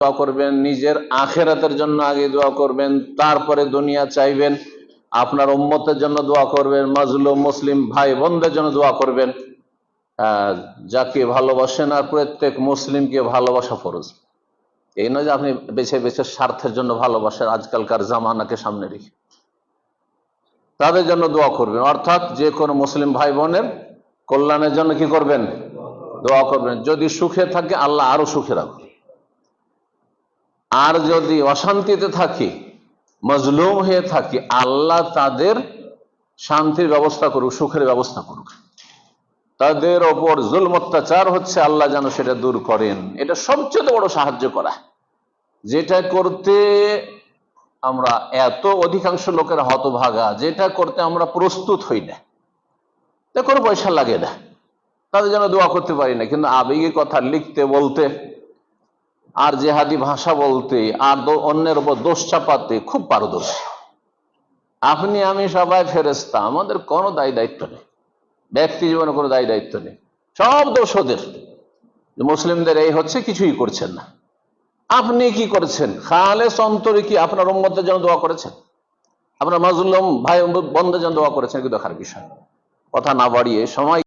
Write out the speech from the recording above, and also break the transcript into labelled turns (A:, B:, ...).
A: দোয়া করবেন, নিজের আখেরাতের জন্য আগে দোয়া করবেন, তারপরে দুনিয়া চাইবেন, আপনার উম্মতের জন্য দোয়া করবেন, মাজলুম মুসলিম ভাই বোনদের জন্য দোয়া করবেন। যাকে ভালোবাসেন আর প্রত্যেক মুসলিমকে ভালোবাসা ফরজ। এই নয় যে আপনি বেছে বেছে স্বার্থের জন্য ভালোবাসেন, আজকালকার জামানাকে সামনে রেখে তাদের জন্য দোয়া করবেন। অর্থাৎ যে কোনো মুসলিম ভাই বোনের কল্যাণের জন্য কি করবেন? দোয়া করবেন। যদি সুখে থাকে আল্লাহ আরো সুখে রাখুন, আর যদি অশান্তিতে থাকি, মজলুম হয়ে থাকি, আল্লাহ তাদের শান্তির ব্যবস্থা করুক, সুখের ব্যবস্থা করুক। তাদের ওপর জুলম অত্যাচার হচ্ছে, আল্লাহ যেন সেটা দূর করেন। এটা সবচেয়ে বড় সাহায্য করা, যেটা করতে আমরা এত অধিকাংশ লোকের হতভাগা, যেটা করতে আমরা প্রস্তুত হই না, কোনো পয়সা লাগে না, তাদের জন্য দোয়া করতে পারি না, কিন্তু আবেগী কথা লিখতে বলতে আর জেহাদি ভাষা বলতে আর অন্যের উপর দোষ চাপাতে খুব পারদর্শী। আপনি আমি সবাই ফেরেশতা, আমাদের কোনো দায়ী দায়িত্ব নেই, ব্যক্তি জীবনে কোনো দায়ী দায়িত্ব নেই, সব দোষ ওদের। মুসলিমদের এই হচ্ছে, কিছুই করছেন না। আপনি কি করেছেন? খালেস অন্তরে কি আপনার উম্মতের জন্য দোয়া করেছেন? আপনার মাজলুম ভাই বোনদের জন্য দোয়া করেছেন? কি দেখার বিষয়। কথা না বাড়িয়ে সময়